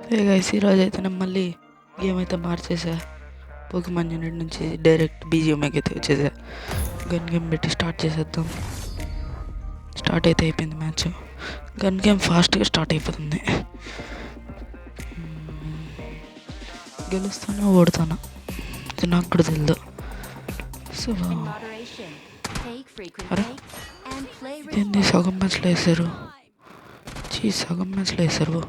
Hey guys, ఈరోజు అయితే నేను మళ్ళీ గేమ్ అయితే మార్చేసా. పోకీమాన్ యూనిట్ నుంచి డైరెక్ట్ బీజిఎంఐకి అయితే వచ్చేసా. గన్ గేమ్ పెట్టి స్టార్ట్ చేసేద్దాం. స్టార్ట్ అయితే అయిపోయింది మ్యాచ్. గన్ గేమ్ ఫాస్ట్గా స్టార్ట్ అయిపోతుంది. గెలుస్తానా ఓడతానా ఇది నాకు కూడా తెలియదు. సో అరే ఇదేంది సగం మ్యాచ్లో వేసారు. సగం మ్యాచ్లో వేసారు.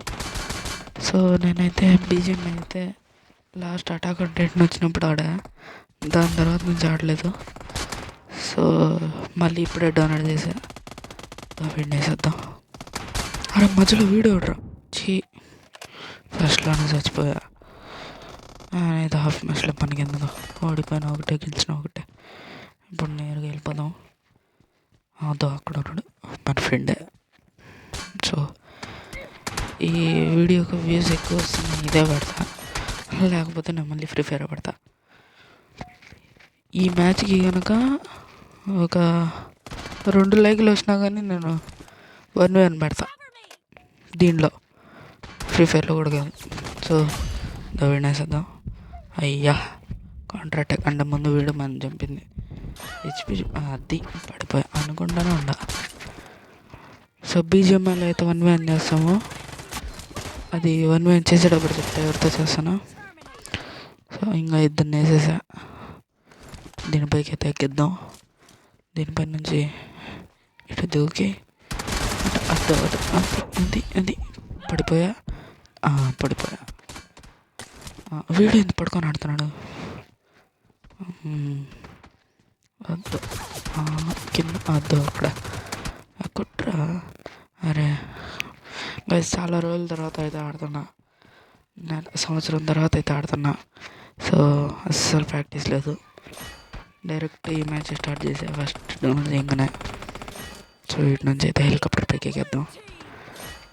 సో నేనైతే బీజిఎం అయితే లాస్ట్ అటాక్ ఆన్ టైటన్ వచ్చినప్పుడు ఆడా. దాని తర్వాత నుంచి ఆడలేదు. సో మళ్ళీ ఇప్పుడే డౌన్లోడ్ చేసా. వీడిని వేసేద్దాం. అరే మధ్యలో వీడియో ఆడరా ఫస్ట్లోనే చచ్చిపోయా. అయితే హాఫ్ మ్యాచ్లో పనికి ఎందుకు, ఓడిపోయిన ఒకటే గెలిచిన ఒకటే. ఇప్పుడు నేరుగా వెళ్ళిపోదాం. అదో అక్కడ ఉన్నాడు మన ఫ్రెండే. సో ఈ వీడియోకి వ్యూస్ ఎక్కువ వస్తున్నాయి, ఇదే పెడతా. లేకపోతే నేను మళ్ళీ ఫ్రీ ఫైర్ పడతా. ఈ మ్యాచ్కి కనుక ఒక 2 లైక్లు వచ్చినా కానీ నేను 1v1 పెడతా. దీనిలో ఫ్రీ ఫైర్లో కూడా కాదు. సో వినేసేద్దాం. అయ్యా కౌంటర్ అటాక్ అంటే ముందు వీడు మనం చంపింది. హెచ్పి అది పడిపోయా అనుకుంటానే ఉండా. సో బీజిఎంఐలో అయితే 1v1 చేస్తాము. అది 1v1 చేసేటప్పుడు చెప్తే ఎవరితో చేస్తాను. సో ఇంకా ఇద్దరిని వేసేసా. దీనిపైకి అయితే ఎక్కిద్దాం. దీనిపై నుంచి ఇటు దూకి అటు అది పడిపోయా. పడిపోయా. వీడు ఎందుకు పడుకొని ఆడుతున్నాడు. వద్దు కింద వద్దు అక్కడ కుట్రా. అరే గైస్, చాలా రోజుల తర్వాత అయితే ఆడుతున్నా. సంవత్సరం తర్వాత అయితే ఆడుతున్నా. సో అస్సలు ప్రాక్టీస్ లేదు. డైరెక్ట్ ఈ మ్యాచ్ స్టార్ట్ చేసా ఫస్ట్ ఇంకనే. సో వీటి నుంచి అయితే హెలికాప్టర్ పైకి ఎక్కేద్దాం.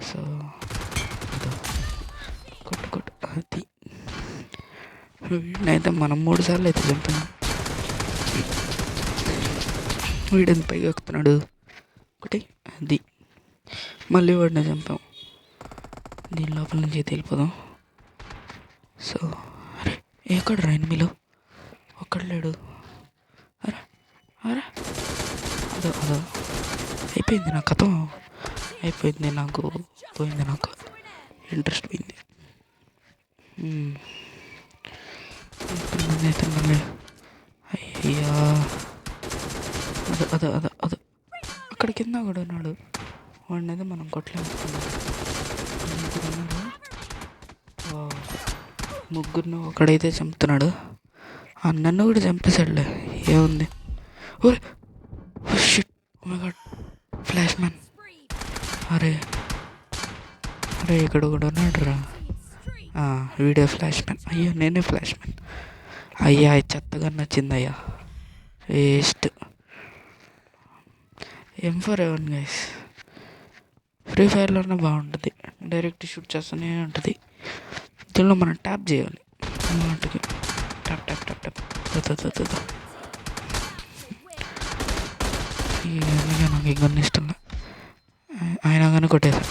సో కొట్టు అది వీడినైతే మనం 3 సార్లు అయితే చంపాం. వీడిని పైకి ఎక్కుతున్నాడు ఒకటి. అది మళ్ళీ వాడిని చంపాం. దీని లోపల నుంచి అయితే వెళ్ళిపోదాం. సో అరే ఎక్కడ రా ఎనిమిలో ఒక్కడ లేడు. అరే అరే అదో అయిపోయింది నా కథ. అయిపోయింది, నాకు పోయింది, నాకు ఇంట్రెస్ట్ పోయింది. అయితే మళ్ళీ అయ్యా అదో అక్కడ కింద కూడా ఉన్నాడు. వాడిని అయితే మనం కొట్టలేము. ముగ్గురిని ఒకడైతే చంపుతున్నాడు. నన్ను కూడా చంపేశాడులే, ఏముంది. Flash man. అరే ఇక్కడ కూడా ఉన్నాడు రా. Video flash man. అయ్యో నేనే ఫ్లాష్ మ్యాన్. అయ్యా చెత్తగా నచ్చింది అయ్యా. వేస్ట్. M4A1 గైస్ ఫ్రీ ఫైర్లోనే బాగుంటుంది. డైరెక్ట్ షూట్ చేస్తూనే ఉంటుంది. దీనిలో మనం ట్యాప్ చేయాలి వాటికి. ట్యాప్ ట్యాప్ ట్యాప్ ట్యాప్ అందుకే నాకు ఈ గన్ ఇష్టం. అయినా కానీ కొట్టేసా.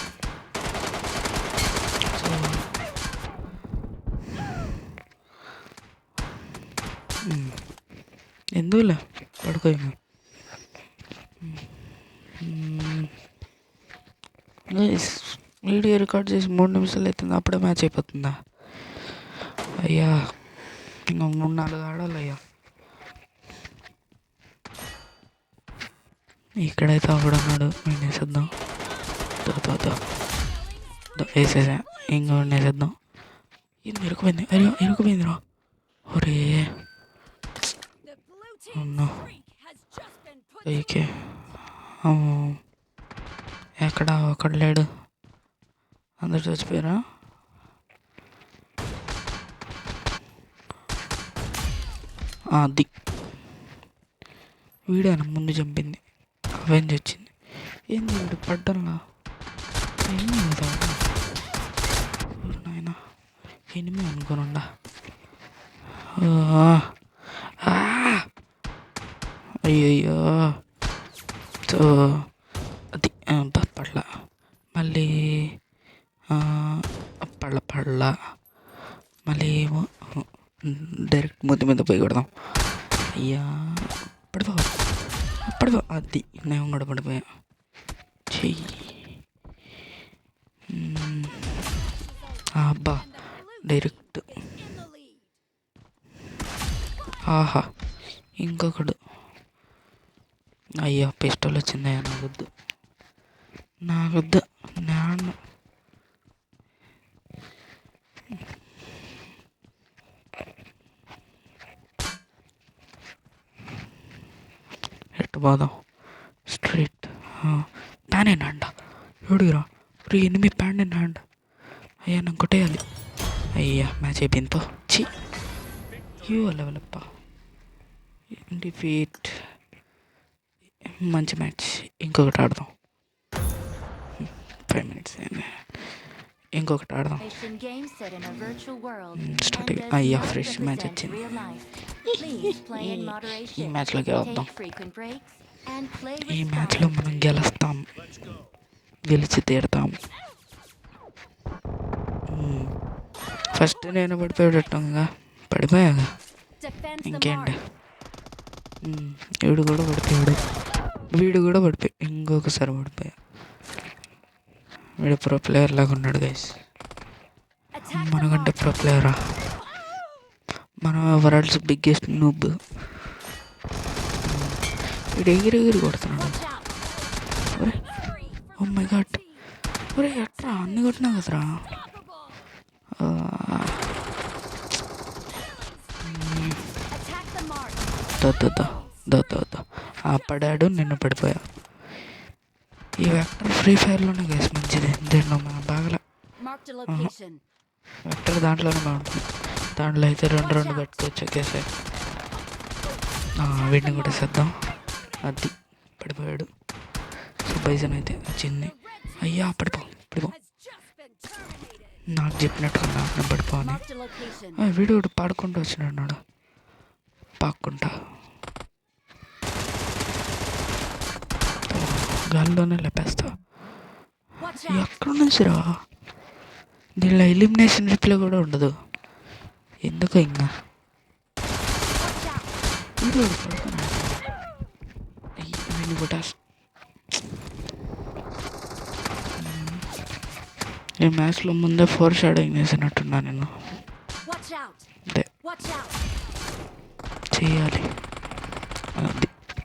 సో ఎందుకులే పడుకో. వీడియో రికార్డ్ చేసి 3 నిమిషాలు అవుతుంది, అప్పుడే మ్యాచ్ అయిపోతుందా. అయ్యా ఇంకా 3-4 ఆడాలి అయ్యా. ఇక్కడైతే ఒకడు ఉన్నాడు, నేను వేసేద్దాం. వేసేసా. ఇంకా వేసేద్దాం. ఇది ఇరుకుపోయింది. అయ్యో ఇరుకుపోయిందిరా. ఒరే ఓకే ఎక్కడ ఒకడు లేడు, అందరు చచ్చిపోయారా. అది వీడేనా ముందు చంపింది. అవెంజ్ వచ్చింది. ఏంది వీడు పడ్డంలా. ఏంది కదా నాయన ఎనిమి అనుకోనుండా. అయ్యయ్యో. సో అది పట్ల మళ్ళీ పడలా. మళ్ళీ ఏమో డైరెక్ట్ మూతి మీద పోయి కొడదాం. అయ్యా పడిపో అది నేను కూడా పడిపోయా. చెయ్యి అబ్బా డైరెక్ట్. ఆహా ఇంకొకడు. అయ్యా పిస్టల్ వచ్చిందయ్యా. నాకొద్దు నాన్న. ఎట్టు పోదాం స్ట్రైట్. Pan in hand. ఎవడిరా ఎనిమి ప్యాన్ ఇన్ హ్యాండ్. అయ్యా నాకు కొట్టేయాలి. అయ్యా మ్యాచ్ అయిపోయింది. చి లెవెలప్ప. డిఫీట్. మంచి మ్యాచ్. ఇంకొకటి ఆడదాం. 5 minutes ఇంకొకటి ఆడదాం. స్టార్టింగ్. అయ్యా ఫ్రెష్ మ్యాచ్ వచ్చింది. ఈ మ్యాచ్లోకి వద్దాం. ఈ మ్యాచ్లో మనం గెలుస్తాం. గెలిచి తీరుతాం. ఫస్ట్ నేను పడిపోయాడుగా. పడిపోయాగా ఇంకేంటి. వీడు కూడా పడిపోయాడు. ఇంకొకసారి పడిపోయా. వీడు ప్రో ప్లేయర్ లాగా ఉన్నాడు గైస్. మనకంటే ప్రో ప్లేయరా. మన వరల్డ్స్ బిగ్గెస్ట్ నూబ్. వీడు ఎగిరి కొడుతున్నాడు. Oh my god. ఒరే ఎట్రా అన్ని కొట్టినా కదరా. పడాడు. నిన్ను పడిపోయా. ఈ వెక్టర్ ఫ్రీ ఫైర్లోనే గైస్ మంచిది. దీంట్లో మనం బాగా వెక్టర్ దాంట్లోనే బాగుంటుంది. దాంట్లో అయితే రెండు పెట్టుకోవచ్చు ఒకేసారి. వీటిని కూడా చేద్దాం. అది పడిపోయాడు. సో బైజన్ అయితే వచ్చింది. అయ్యా పడిపో. నాకు చెప్పినట్టుగా నాకు పడిపోని. వీడు పాడుకుంటూ వచ్చినాడు. పాక్కుంటా గాల్లోనే లేపేస్తా. ఎక్కడ నుంచి రా. దీనిలో ఎలిమినేషన్ రిప్లై కూడా ఉండదు ఎందుకు. ఇంకా ఈ మ్యాచ్లో ముందే 4 షాడోయింగ్ చేసినట్టున్నా నేను. అంతే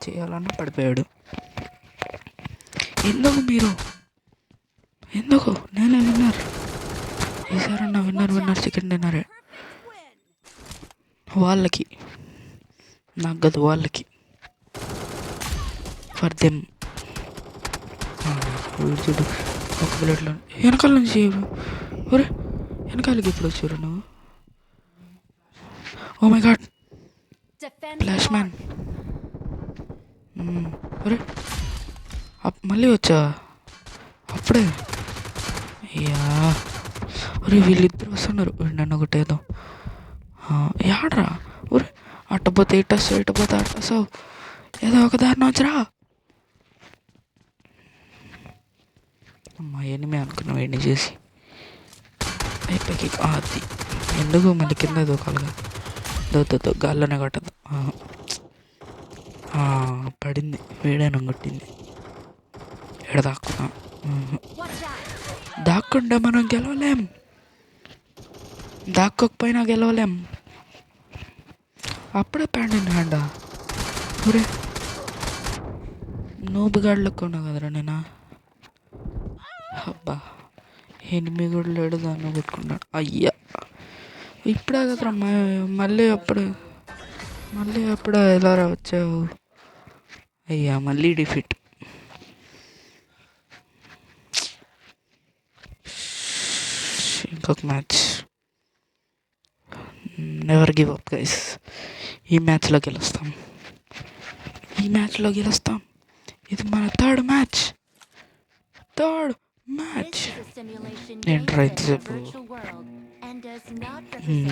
చేయాలన్నా పడిపోయాడు. ఎందుకు నేనే విన్నర్. ఈసారన్నా విన్నర్ చికెన్ డిన్నరే. వాళ్ళకి నాకు గదు వాళ్ళకి ఫర్ దెమ్. చూడు ఒక బుల్లెట్లో వెనకాల నుంచి. ఒరే వెనకాలకి ఎప్పుడు వచ్చారు నువ్వు. Oh my god flash man. ఒరే మళ్ళీ వచ్చా అప్పుడే. అయ్యా ఒరే వీళ్ళిద్దరు వస్తున్నారు. నన్ను ఒకటేదో యాడ్రా. ఒరే అట్టపోతే ఇట్టొస్తావు, ఇట్టపోతే అట్టొస్తావు. ఏదో ఒక దారిని వచ్చరా. అమ్మా ఎనిమి అనుకున్నావు ఎన్ని చేసి అయిపోయి. అది ఎందుకు మళ్ళీ కింద దూకాలిగా. గాల్లోనే కొట్టదు. పడింది. వేడైనా కొట్టింది. ఎడ దాక్కుంటే మనం గెలవలేం. దాక్కోకపోయినా గెలవలేం. అప్పుడే ప్యాంట్ ఇన్ హ్యాండా. ఒరే నోబుగాడ్లకు ఉన్నా కదరా నేను. అబ్బా ఎనిమిది కూడా లేడు. దాన్ని కొట్టుకున్నాడు. అయ్యా ఇప్పుడే కదరా మళ్ళీ అప్పుడే ఎలా వచ్చావు. అయ్యా మళ్ళీ డిఫీట్. ఇంకొక match. Never give up guys. ఈ మ్యాచ్లో గెలుస్తాం. ఇది మన థర్డ్ మ్యాచ్. ఏంట్రా ఇంతసేపు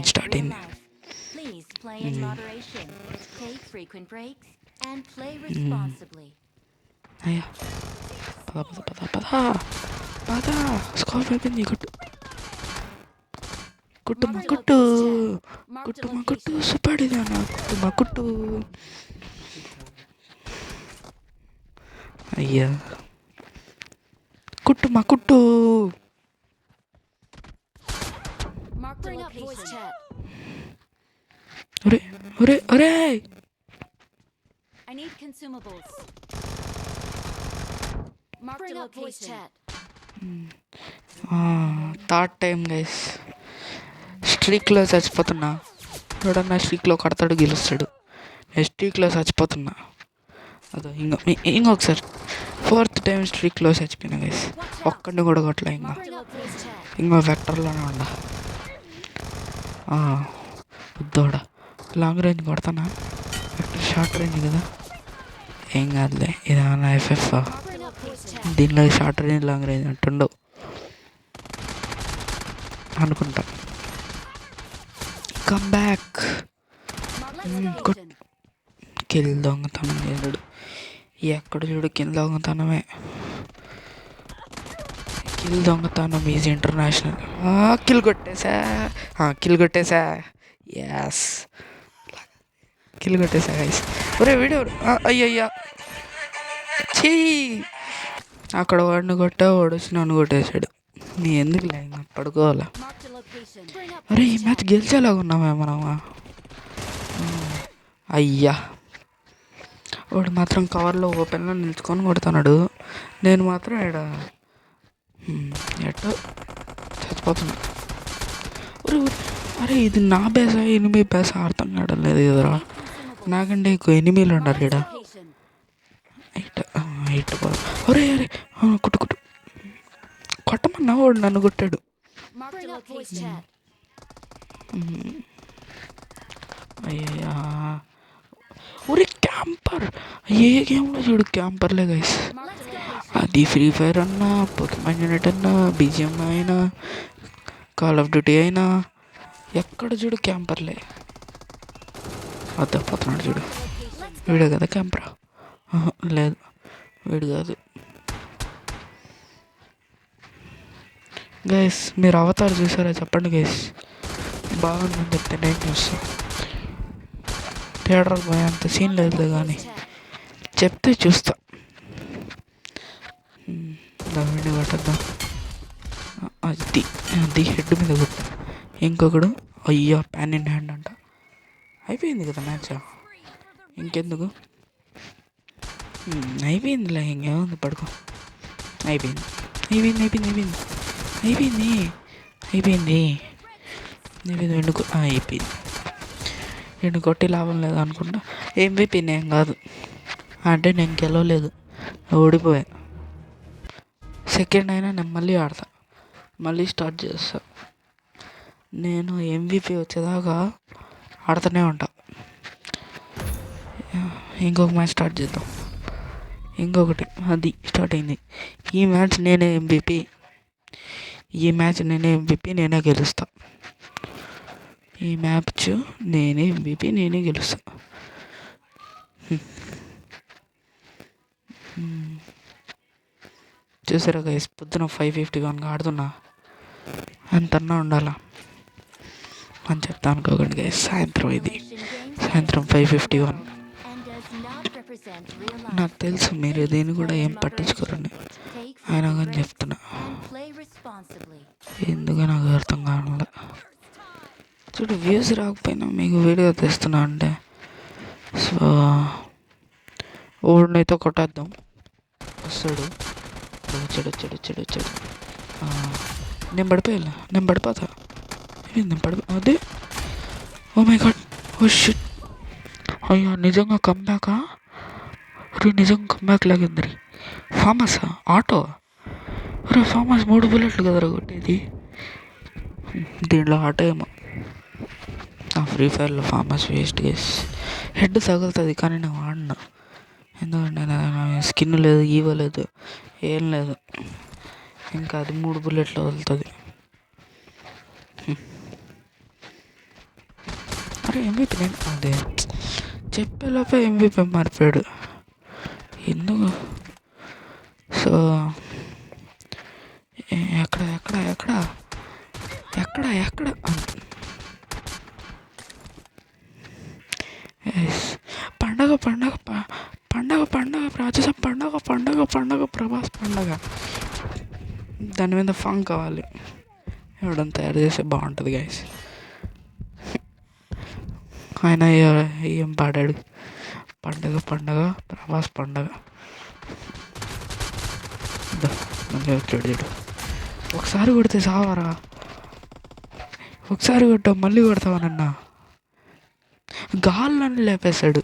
స్టార్ట్ అయింది. అయ్యా పద స్కాప్ అయిపోయింది. కొట్టు కుట్టుమా కుట్టు కుట్టుమా కుట్టు సుపడిదానా కుట్టుమా కుట్టు. అయ్యా కుట్టుమా కుట్టు. ఒరే ఒరే ఒరే థర్డ్ టైం గైస్. స్ట్రీక్లో చచ్చిపోతున్నా. ఎవడన్నా స్ట్రీక్లో కడతాడు గెలుస్తాడు. నేను స్ట్రీక్లో చచ్చిపోతున్నా. అదో ఇంకొకసారి ఫోర్త్ టైం స్ట్రీక్లో చచ్చిపోయినా గైస్. ఒక్కడిని కూడా కొట్టలే. ఇంకో వెక్టర్లోనే ఉండ. వద్దోడా లాంగ్ రేంజ్ కొడతానా? వెక్టర్ షార్ట్ రేంజ్ కదా, ఏం కాదులే. ఇదేమన్నా ఎఫ్ఎఫ్? దీనిలో షార్ట్ రేంజ్ లాంగ్ రేంజ్ అంటుండవు అనుకుంటా. Come back. కిల్ దొంగతనం చేసాడు. ఎక్కడ చూడు కిల్ దొంగతనమే. కిల్ దొంగతనం ఈజ్ ఇంటర్నేషనల్. కిల్ కొట్టేసా. యాస్ కిల్ కొట్టేసా గైస్. ఒరే వీడియో అయ్యయ్యా చీ. అక్కడ వాడిని కొట్టా, వాడు వచ్చి నన్ను కొట్టేశాడు. నీ ఎందుకు లే పడుకోవాలా? అరే ఈ మ్యాచ్ గెలిచేలాగా ఉన్నామే మనమా? అయ్యా వాడు మాత్రం కవర్లో ఓపెన్లో నిల్చుకొని కొడుతున్నాడు. నేను మాత్రం ఇక్కడ ఎట్టో చచ్చిపోతున్నా. అరే ఇది నా బేసా ఎనిమిది బేసా అర్థం కావడం లేదు కదరా. నాకంటే ఎక్కువ ఎనిమిలు ఉన్నారు ఇక్కడ. ఇటు అరే అరే కుట్టు కొట్టమన్నా వాడు నన్ను కొట్టాడు. అయ్యా ఒరే క్యాంపర్. ఏ గేమ్లో చూడు క్యాంపర్లే గైస్. అది ఫ్రీ ఫైర్ అన్నా, పోకెమాన్ యూనిట్ అన్నా, బీజిఎం అయినా, కాల్ ఆఫ్ డ్యూటీ అయినా, ఎక్కడ చూడు క్యాంపర్లే. అద్దపోతున్నాడు చూడు. వీడే కదా క్యాంపరా? లేదు వీడు కాదు. గైస్ మీరు అవతార్ చూసారా? చెప్పండి గైస్. బాగుందని చెప్తే నేను చూస్తాను. థియేటర్కి పోయే అంత సీన్ లేదు కానీ చెప్తే చూస్తా. వీడిని కొట్టద్దాం. అది హెడ్ మీద కొట్ట. ఇంకొకడు అయ్యో ప్యాన్ ఇన్ హ్యాండ్ అంట. అయిపోయింది కదా మ్యాచ్. ఇంకెందుకు? అయిపోయిందిలే. ఇంకేముంది పడుకో. అయిపోయింది. నేను కొట్టి లాభం లేదు అనుకుంటా. MVP నేను కాదు అంటే నేను గెలవలేదు, ఓడిపోయా. సెకండ్ అయినా నేను మళ్ళీ ఆడతా, మళ్ళీ స్టార్ట్ చేస్తా. నేను MVP వచ్చేదాకా ఆడుతూనే ఉంటా. ఇంకొక మ్యాచ్ స్టార్ట్ చేద్దాం. ఇంకొకటి అది స్టార్ట్ అయింది. ఈ మ్యాచ్ నేనే MVP, నేనే గెలుస్తా. ఈ మ్యాచ్ నేనే MVP, నేనే గెలుస్తా. చూసారా గైస్, పొద్దున 5:51 ఆడుతున్నా. అంతన్నా ఉండాలా అని చెప్తా అనుకోకండి గైస్. సాయంత్రం 5:51. నాకు తెలుసు మీరు దేని కూడా ఏం పట్టించుకోరని, అయినా కానీ చెప్తున్నా. ఎందుకు నాకు అర్థం కావట్లే. చూడు వ్యూస్ రాకపోయినా మీకు వీడియో తెస్తున్నా అంటే. సో ఓడినైతే కొట్టేద్దాం. వస్తాడు. వచ్చాడు. నేను పడిపోతా. అదే oh my god, oh shit. అయ్యో నిజంగా కమ్బ్యాకా? నిజంగా కమ్బ్యాక్ లాగింది. ఫామసా ఆటో? అరే ఫామస్ 3 బుల్లెట్లు కదరా కొట్టేది. దీంట్లో ఆటో ఏమో. ఫ్రీ ఫైర్లో ఫామస్ వేస్ట్ గేస్. హెడ్ తగులుతుంది కానీ నేను వాడినా. ఎందుకంటే స్కిన్ లేదు, ఇవ్వలేదు, ఏం లేదు. ఇంకా అది 3 బుల్లెట్లు వదులుతుంది. అరే MVP నేను అదే చెప్పేలోపే MVP మారిపోయాడు ఎందుకు? సో ఎక్కడ అక్కడ పండగ పండగ పండగ పండగ రాజసభ పండగ పండగ పండగ ప్రభాస్ పండగ. దాని మీద ఫంక్ కావాలి, ఎవడని తయారు చేస్తే బాగుంటుంది గైస్. ఆయన ఏం పాడాడు, పండగ పండగ ప్రభాస్ పండగ. మళ్ళీ వచ్చాడు చూడు, ఒకసారి కొడితే సావరా, ఒకసారి కొట్టావు మళ్ళీ కొడతావనన్నా, గాల్లని లేపేశాడు.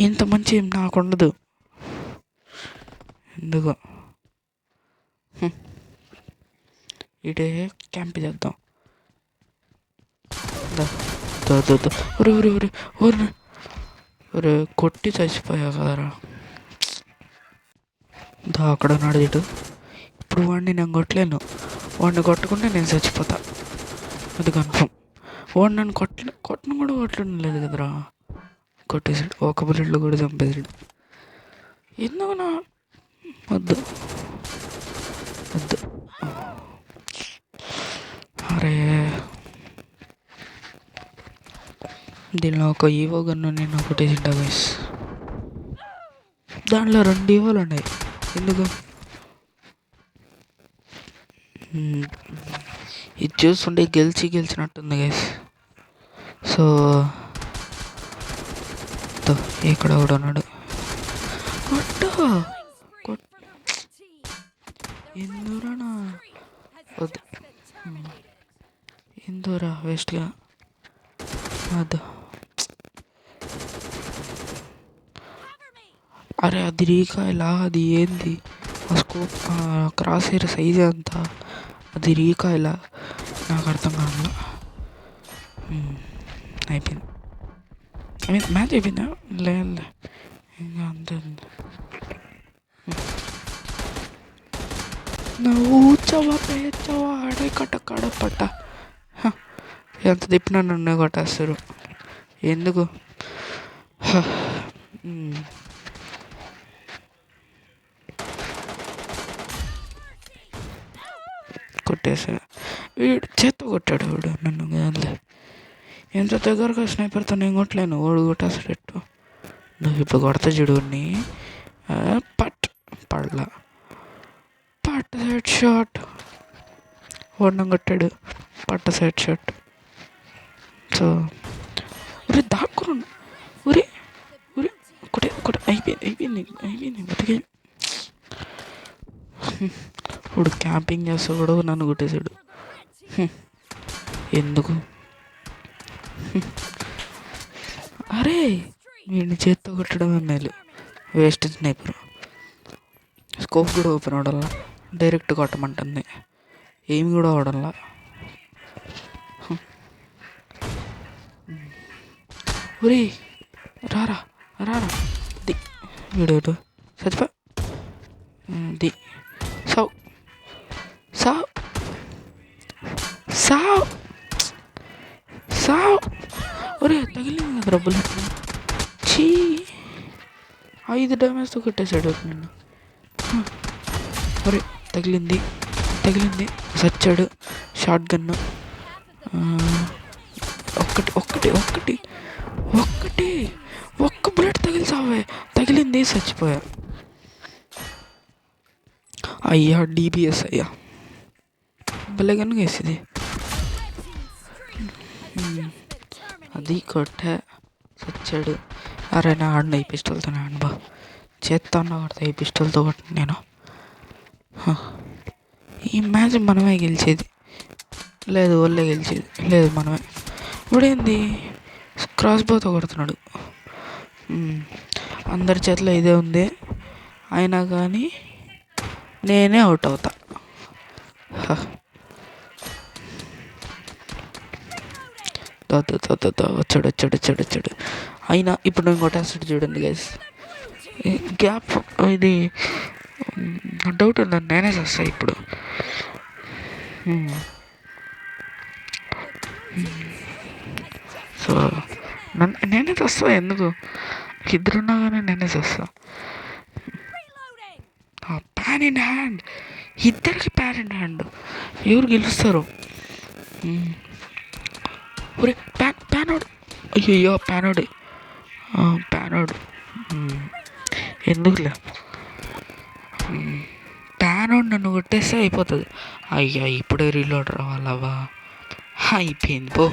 ఇంత మంచి నాకు ఉండదు ఎందుకో. ఇటే క్యాంప్ చేద్దాం. ఒరే ఒరే ఒరే ఒరే ఒరే కొట్టి చచ్చిపోయా కదరా. అక్కడ ఉన్నాడు ఇటు. ఇప్పుడు వాడిని నేను కొట్టలేను, వాడిని కొట్టుకుంటే నేను చచ్చిపోతా, అది కన్ఫర్మ్. వాడు నన్ను కొట్టను కూడా కొట్టడం లేదు కదరా. కొట్టేసాడు, ఒక బుల్లెట్లు కూడా చంపేసాడు. ఎందుకు నా వద్దు వద్దు. అరే దీనిలో ఒక ఈవో గన్ను నేను కొట్టేసింటా గైస్. దాంట్లో 2 ఈవోలు ఉన్నాయి. ఎందుకు ఇది చూస్తుంటే గెలిచినట్టుంది గైస్. సో ఇక్కడ కూడా ఉన్నాడు. ఎందురానా వద్దు, ఎందురా వేస్ట్గా వద్దు. అరే అది రీకాయలా, అది ఏంది ఆ స్కోప్ క్రాస్ హెయిర్ సైజ్ అంతా, అది రీకాయలా నాకు అర్థం కాదు. అయిపోయింది, మ్యాచ్ అయిపోయిందా? లేదు ఇంకా అంతే. నవ్వుచవా పేచవా ఆడే కట్ట పట్ట, ఎంత తిప్పినా నన్ను కొట్టేస్తారు ఎందుకు. కొట్టేసా, వీడు చేత్తో కొట్టాడు వీడు నన్ను కాదులే. ఎంత దగ్గరగా స్నైపర్తో నేను కొట్టలేను, ఓడు కొట్టేసాడు. నువ్వు ఇప్పుడు కొడతా చూడుని, పడలా పట్ట సైడ్ షాట్, ఓడినం కొట్టాడు పట్ట సైడ్ షాట్. సో ఒరే దాక్కున్నా, ఒరే ఒరే ఒకటే అయిపోయింది బతికే. ఇప్పుడు క్యాంపింగ్ చేస్తాడు, నన్ను కొట్టేశాడు ఎందుకు. అరే వీడిని చేత్తో కొట్టడమే మేలు, వేస్ట్ స్నైపర్. స్కోప్ కూడా ఓపెన్ అవడంలా, డైరెక్ట్ కొట్టమంటుంది, ఏమి కూడా అవడంలా. ఒరే రారా ది వీడు చచ్చిపో ది సావ్ సావ్ సావ్ సావ్. ఒరే తగిలింది కదరా బుల్లెట్, చీ 5 డ్యామేజ్తో కొట్టేశాడు నిన్ను. ఒరే తగిలింది సచ్చాడు. షార్ట్ గన్ను ఒక్క బుల్లెట్ తగిలిసావే, తగిలింది చచ్చిపోయా. అయ్యా డిబిఎస్ అయ్యా, భలే గన్ను వేసేది. అది కొట్టా చచ్చాడు. అరే నా ఆడిన ఈ పిస్టల్తోనే అనుభవ చేత్తా ఉన్నా కొడతా, ఈ పిస్టల్తో కొట్టిన నేను. ఈ మ్యాచ్ మనమే గెలిచేది, లేదు వాళ్ళే గెలిచేది, లేదు మనమే. ఇప్పుడేంది క్రాస్ బోతో కొడుతున్నాడు, అందరి చేతిలో ఇదే ఉంది, అయినా కానీ నేనే అవుట్ అవుతా. వచ్చాడు. అయినా ఇప్పుడు నేను కొట్టేస్తాడు చూడండి గైస్. గ్యాప్ ఇది డౌట్ ఉందని నేనే చేస్తాను ఇప్పుడు. సో నేనే చేస్తా, ఎందుకు ఇద్దరున్నా కానీ నేనే చేస్తా. ప్యాన్ ఇన్ హ్యాండ్, ఇద్దరికి ప్యాన్ ఇన్ హ్యాండ్, ఎవరు గెలుస్తారు? ఒరే ప్యానోడ్, అయ్యయ్యో ప్యానోడ్, ప్యానోడ్ ఎందుకులే, ప్యానోడ్ నన్ను కొట్టేస్తే అయిపోతుంది. అయ్యా ఇప్పుడే రీలోడ్ రావాలవా, అయిపోయింది పో.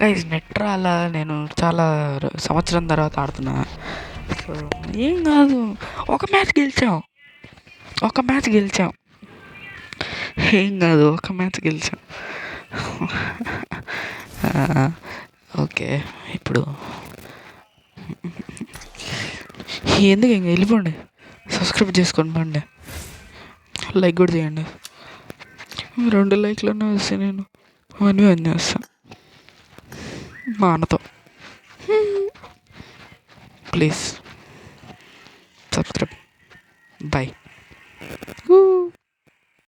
గైస్ నెట్ రాలా, నేను చాలా సంవత్సరం తర్వాత ఆడుతున్నా. సో ఏం కాదు, ఒక మ్యాచ్ గెలిచాం, ఏం కాదు, ఒక మ్యాచ్ గెలిచాం. ఓకే ఇప్పుడు ఎందుకు ఇంక వెళ్ళిపోండి, సబ్స్క్రైబ్ చేసుకోండి పండి, లైక్ కూడా చేయండి. 2 లైక్లన్నా వస్తే నేను అవన్నీ చేస్తాను మా అన్నతో. Please subscribe, bye.